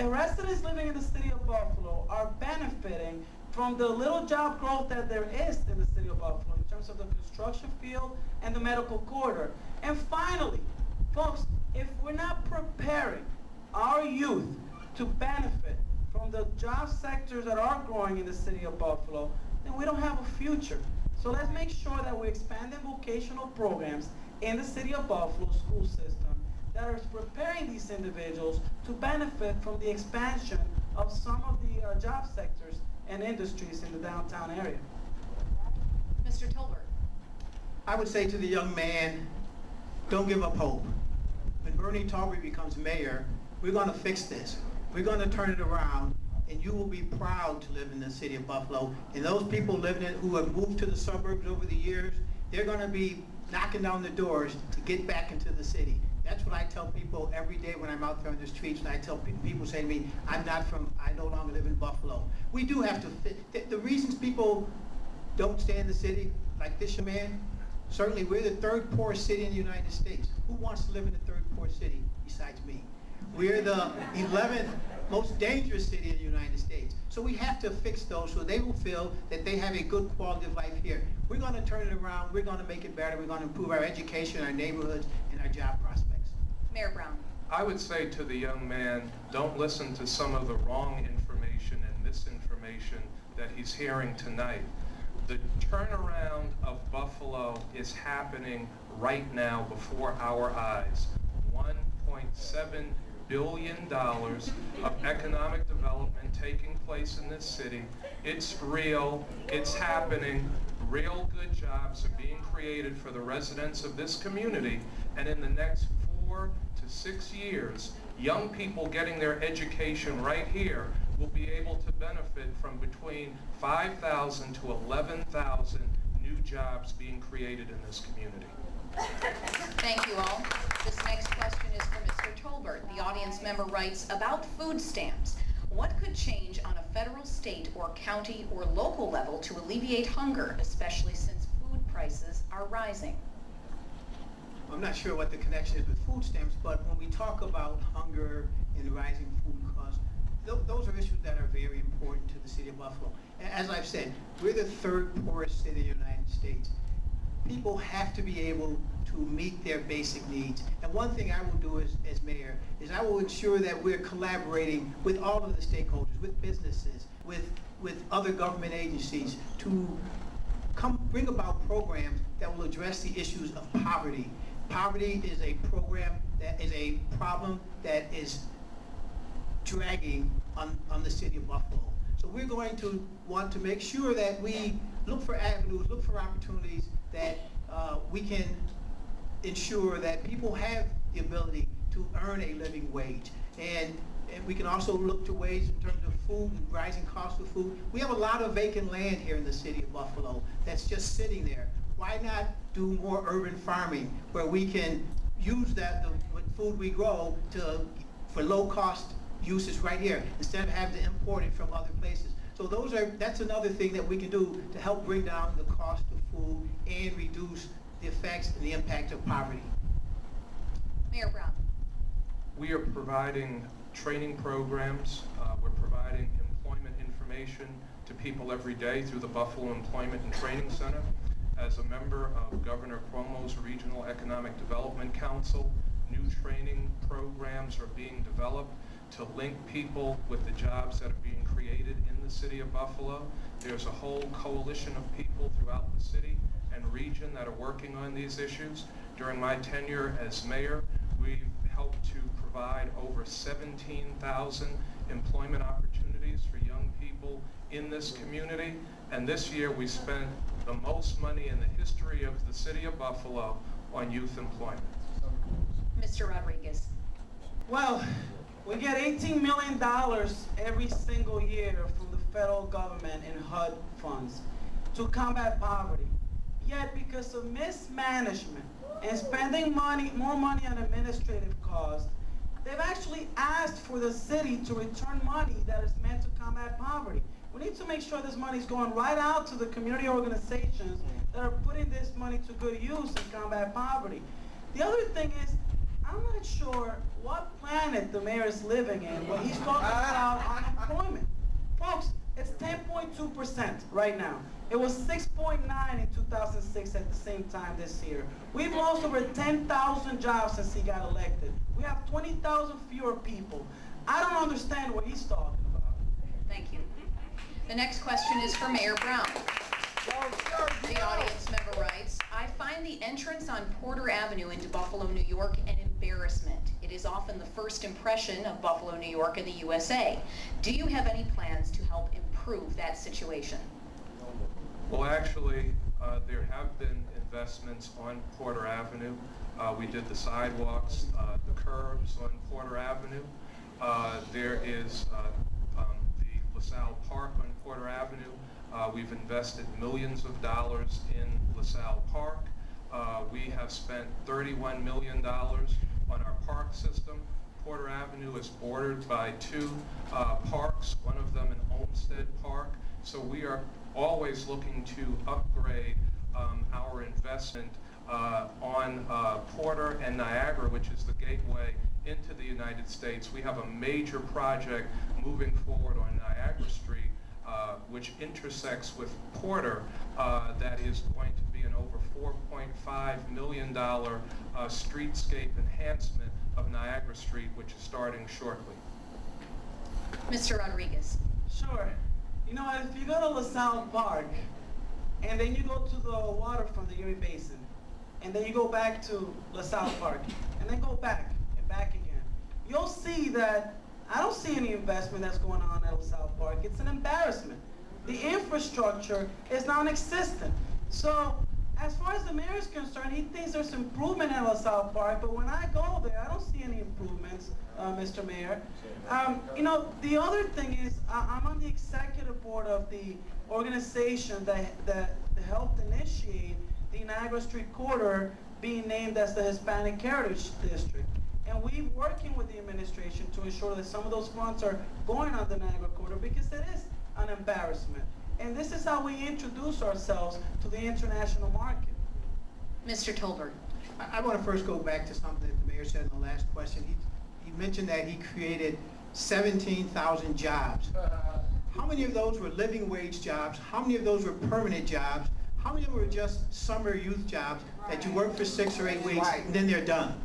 [SPEAKER 5] residents living in the city of Buffalo are benefiting from the little job growth that there is in the city of Buffalo in terms of the construction field and the medical corridor. And finally, folks, if we're not preparing our youth to benefit from the job sectors that are growing in the city of Buffalo, then we don't have a future. So let's make sure that we expand the vocational programs in the city of Buffalo school system that are preparing these individuals to benefit from the expansion of some of the job sectors and industries in the downtown area.
[SPEAKER 7] Mr. Tolbert.
[SPEAKER 6] I would say to the young man, don't give up hope. When Bernie Tauber becomes mayor, we're going to fix this. We're going to turn it around, and you will be proud to live in the city of Buffalo. And those people living in, who have moved to the suburbs over the years, they're going to be knocking down the doors to get back into the city. That's what I tell people every day when I'm out there on the streets, and I tell people say to me, I no longer live in Buffalo. We do have to fit. The reasons people don't stay in the city, like this young man, certainly we're the 3rd poorest city in the United States. Who wants to live in the 3rd poorest city besides me? We're the 11th most dangerous city in the United States. So we have to fix those so they will feel that they have a good quality of life here. We're going to turn it around. We're going to make it better. We're going to improve our education, our neighborhoods, and our job prospects.
[SPEAKER 7] Mayor Brown.
[SPEAKER 4] I would say to the young man, don't listen to some of the wrong information and misinformation that he's hearing tonight. The turnaround of Buffalo is happening right now before our eyes. $1.7 billion of economic development taking place in this city. It's real, it's happening. Real good jobs are being created for the residents of this community, and in the next 4 to 6 years, young people getting their education right here will be able to benefit from between 5,000 to 11,000 new jobs being created in this community.
[SPEAKER 7] Thank you all. This next question is for Mr. Tolbert. The audience member writes, about food stamps. What could change on a federal, state, or county or local level to alleviate hunger, especially since food prices are rising?
[SPEAKER 6] I'm not sure what the connection is with food stamps, but when we talk about hunger and rising food costs, those are issues that are very important to the city of Buffalo. As I've said, we're the 3rd poorest city in the United States. People have to be able to meet their basic needs. And one thing I will do as mayor is I will ensure that we're collaborating with all of the stakeholders, with businesses, with other government agencies to bring about programs that will address the issues of poverty. Poverty is a problem that is dragging on the city of Buffalo. So we're going to want to make sure that we look for avenues, look for opportunities that we can ensure that people have the ability to earn a living wage. And we can also look to ways in terms of food and rising costs of food. We have a lot of vacant land here in the city of Buffalo that's just sitting there. Why not do more urban farming where we can use what food we grow for low cost uses right here instead of having to import it from other places. So that's another thing that we can do to help bring down the cost of food and reduce the effects and the impact of poverty.
[SPEAKER 7] Mayor Brown.
[SPEAKER 4] We are providing training programs. We're providing employment information to people every day through the Buffalo Employment and Training Center. As a member of Governor Cuomo's Regional Economic Development Council, new training programs are being developed to link people with the jobs that are being created in the city of Buffalo. There's a whole coalition of people throughout the city, and region that are working on these issues. During my tenure as mayor, we've helped to provide over 17,000 employment opportunities for young people in this community. And this year we spent the most money in the history of the city of Buffalo on youth employment.
[SPEAKER 7] Mr. Rodriguez.
[SPEAKER 5] Well, we get $18 million every single year from the federal government in HUD funds to combat poverty. Yet because of mismanagement and spending more money on administrative costs, they've actually asked for the city to return money that is meant to combat poverty. We need to make sure this money is going right out to the community organizations that are putting this money to good use in combat poverty. The other thing is, I'm not sure what planet the mayor is living in when he's talking about unemployment. Folks, it's 10.2% right now. It was 6.9 in 2006 at the same time this year. We've lost over 10,000 jobs since he got elected. We have 20,000 fewer people. I don't understand what he's talking about.
[SPEAKER 7] Thank you. The next question is for Mayor Brown. The audience member writes, I find the entrance on Porter Avenue into Buffalo, New York an embarrassment. It is often the first impression of Buffalo, New York and the USA. Do you have any plans to help improve that situation?
[SPEAKER 4] Well, actually, there have been investments on Porter Avenue. We did the sidewalks, the curbs on Porter Avenue. There is the LaSalle Park on Porter Avenue. We've invested millions of dollars in LaSalle Park. We have spent $31 million on our park system. Porter Avenue is bordered by two parks, one of them an Olmsted Park. So we are always looking to upgrade our investment on Porter and Niagara, which is the gateway into the United States. We have a major project moving forward on Niagara Street, which intersects with Porter, that is going to be an over $4.5 million streetscape enhancement of Niagara Street, which is starting shortly.
[SPEAKER 7] Mr. Rodriguez.
[SPEAKER 5] Sure. You know, if you go to LaSalle Park, and then you go to the waterfront, the Erie Basin, and then you go back to LaSalle Park, and then go back and back again, you'll see that I don't see any investment that's going on at LaSalle Park. It's an embarrassment. The infrastructure is non-existent. So as far as the mayor is concerned, he thinks there's improvement at LaSalle Park, but when I go there, I don't see any improvements, Mr. Mayor. You know, the other thing is, I'm on the executive board of the organization that helped initiate the Niagara Street Corridor being named as the Hispanic Heritage District. And we're working with the administration to ensure that some of those funds are going on the Niagara Corridor because it is an embarrassment. And this is how we introduce ourselves to the international market.
[SPEAKER 7] Mr. Tolbert.
[SPEAKER 6] I want to first go back to something that the mayor said in the last question. He mentioned that he created 17,000 jobs. How many of those were living wage jobs? How many of those were permanent jobs? How many were just summer youth jobs that you work for 6 or 8 weeks and then they're done?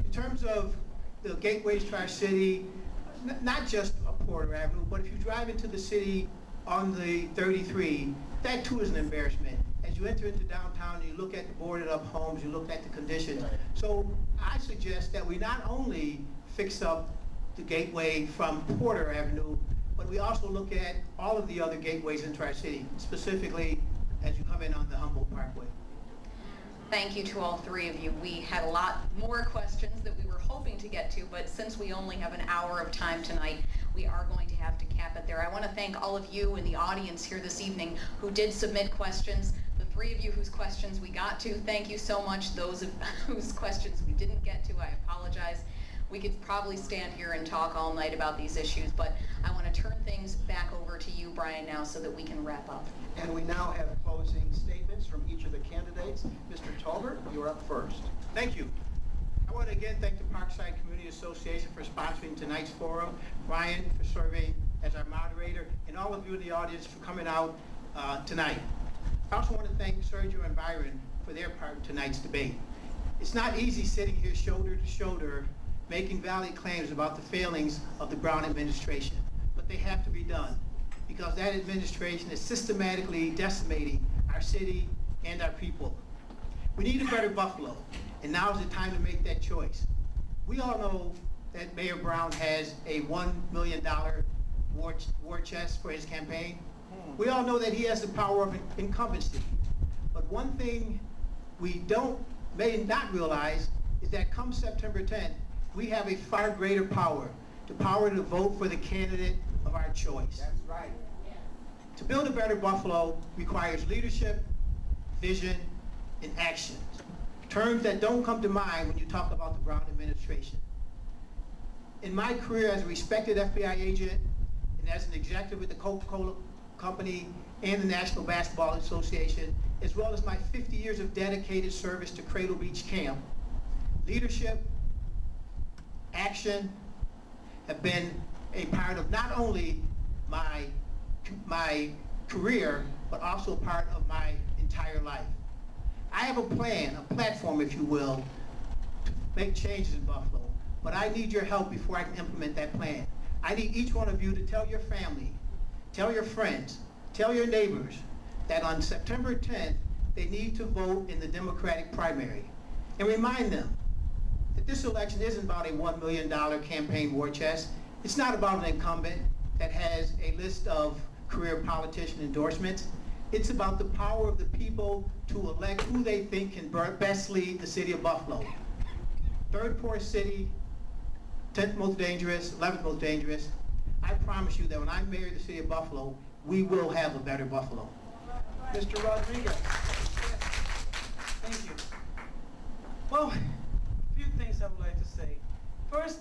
[SPEAKER 6] In terms of the gateways to our city, not just a Porter Avenue, but if you drive into the city on the 33, that too is an embarrassment. As you enter into downtown, you look at the boarded up homes, you look at the conditions. So I suggest that we not only fix up the gateway from Porter Avenue, but we also look at all of the other gateways into our city, specifically as you come in on the Humboldt Parkway.
[SPEAKER 7] Thank you to all three of you. We had a lot more questions that we were hoping to get to, but since we only have an hour of time tonight, we are going to have to cap it there. I want to thank all of you in the audience here this evening who did submit questions. The three of you whose questions we got to, thank you so much. Those of whose questions we didn't get to, I apologize. We could probably stand here and talk all night about these issues, but I want to turn things back over to you, Brian, now so that we can wrap up.
[SPEAKER 2] And we now have closing statements from each of the candidates. Mr. Tolbert, you're up first.
[SPEAKER 6] Thank you. I want to again thank the Parkside Community Association for sponsoring tonight's forum, Brian for serving as our moderator, and all of you in the audience for coming out tonight. I also want to thank Sergio and Byron for their part in tonight's debate. It's not easy sitting here shoulder to shoulder making valid claims about the failings of the Brown administration, but they have to be done because that administration is systematically decimating our city and our people. We need a better Buffalo, and now's the time to make that choice. We all know that Mayor Brown has a $1 million war chest for his campaign. We all know that he has the power of incumbency. But one thing we may not realize is that come September 10th, we have a far greater power, the power to vote for the candidate of our choice.
[SPEAKER 2] That's right.
[SPEAKER 6] To build a better Buffalo requires leadership, vision, and action. Terms that don't come to mind when you talk about the Brown administration. In my career as a respected FBI agent and as an executive with the Coca-Cola Company and the National Basketball Association, as well as my 50 years of dedicated service to Cradle Beach Camp, leadership, action have been a part of not only my career, but also part of my entire life. I have a plan, a platform, if you will, to make changes in Buffalo, but I need your help before I can implement that plan. I need each one of you to tell your family, tell your friends, tell your neighbors that on September 10th, they need to vote in the Democratic primary. And remind them that this election isn't about a $1 million campaign war chest. It's not about an incumbent that has a list of career politician endorsements. It's about the power of the people to elect who they think can best lead the city of Buffalo. Third poorest city, 10th most dangerous, 11th most dangerous. I promise you that when I marry the city of Buffalo, we will have a better Buffalo.
[SPEAKER 2] Mr. Rodriguez.
[SPEAKER 5] Thank you. Well, a few things I would like to say. First,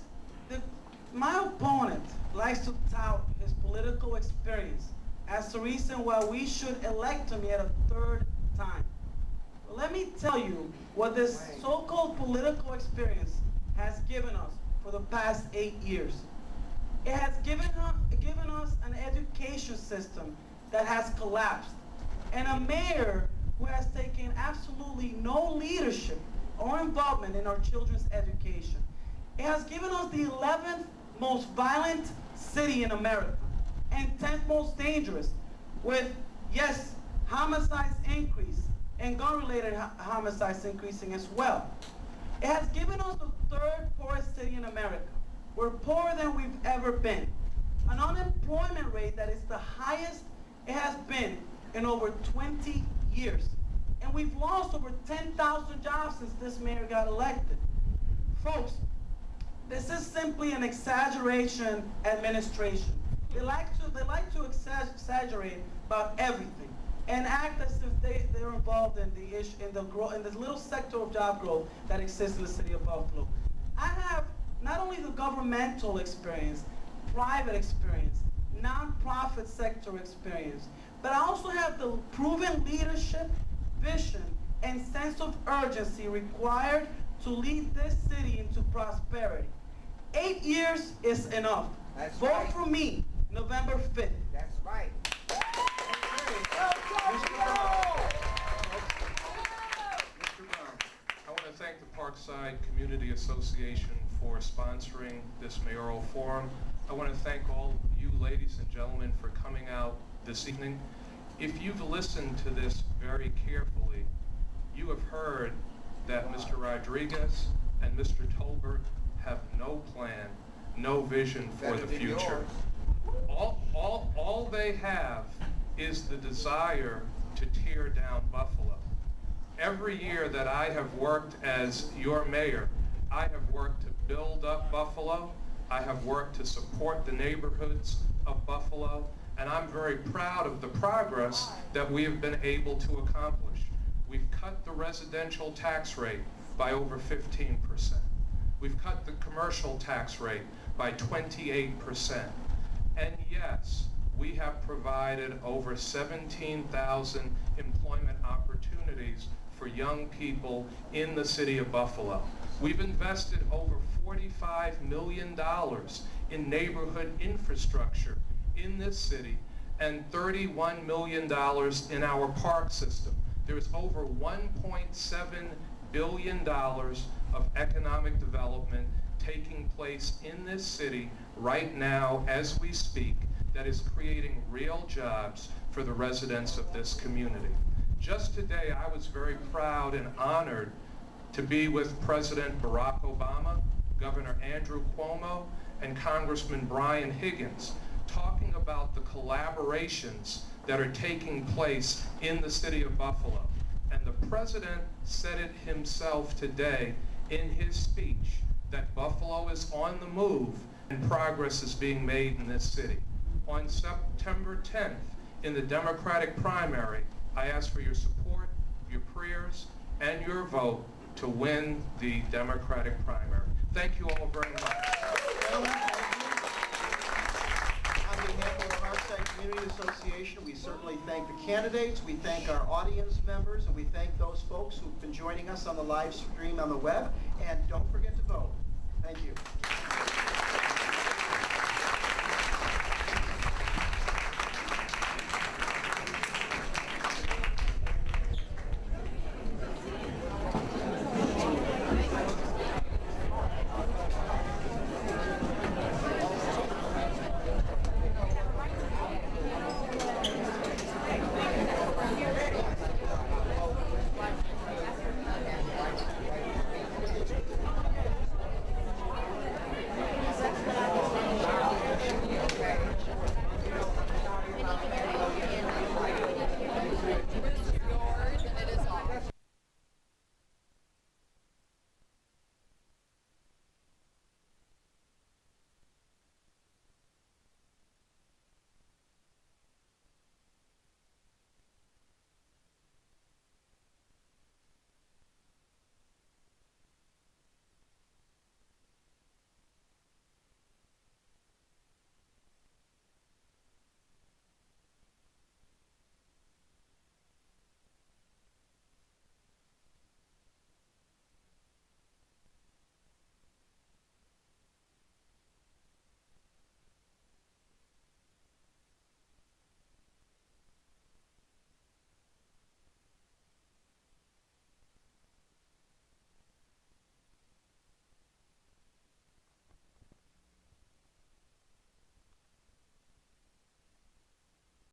[SPEAKER 5] my opponent likes to tout his political experience as the reason why we should elect him yet a third time. But let me tell you what this so-called political experience has given us for the past 8 years. It has given us an education system that has collapsed, and a mayor who has taken absolutely no leadership or involvement in our children's education. It has given us the 11th most violent city in America and 10th most dangerous, with, yes, homicides increase and gun-related homicides increasing as well. It has given us the third poorest city in America. We're poorer than we've ever been. An unemployment rate that is the highest it has been in over 20 years. And we've lost over 10,000 jobs since this mayor got elected. Folks, this is simply an exaggeration administration. They like to exaggerate about everything and act as if they're involved in the issue, in this little sector of job growth that exists in the city of Buffalo. I have not only the governmental experience, private experience, nonprofit sector experience, but I also have the proven leadership, vision, and sense of urgency required to lead this city into prosperity. 8 years is enough.
[SPEAKER 2] That's
[SPEAKER 5] Vote
[SPEAKER 2] right.
[SPEAKER 5] for me, November 5th.
[SPEAKER 2] That's right.
[SPEAKER 4] I want to thank the Parkside Community Association for sponsoring this mayoral forum. I want to thank all you ladies and gentlemen for coming out this evening. If you've listened to this very carefully, you have heard that Mr. Rodriguez and Mr. Tolbert have no plan, no vision for the future. All they have is the desire to tear down Buffalo. Every year that I have worked as your mayor, I have worked to build up Buffalo. I have worked to support the neighborhoods of Buffalo, and I'm very proud of the progress that we have been able to accomplish. We've cut the residential tax rate by over 15%. We've cut the commercial tax rate by 28%. And yes, we have provided over 17,000 employment opportunities for young people in the city of Buffalo. We've invested over $45 million in neighborhood infrastructure in this city and $31 million in our park system. There's over $1.7 billion of economic development taking place in this city right now as we speak that is creating real jobs for the residents of this community. Just today, I was very proud and honored to be with President Barack Obama, Governor Andrew Cuomo, and Congressman Brian Higgins, talking about the collaborations that are taking place in the city of Buffalo. And the President said it himself today in his speech that Buffalo is on the move and progress is being made in this city. On September 10th, in the Democratic primary, I ask for your support, your prayers, and your vote to win the Democratic primary. Thank you all very much.
[SPEAKER 2] Gentlemen, thank you. On behalf of the Parkside Community Association, we certainly thank the candidates, we thank our audience members, and we thank those folks who've been joining us on the live stream on the web. And don't forget to vote. Thank you.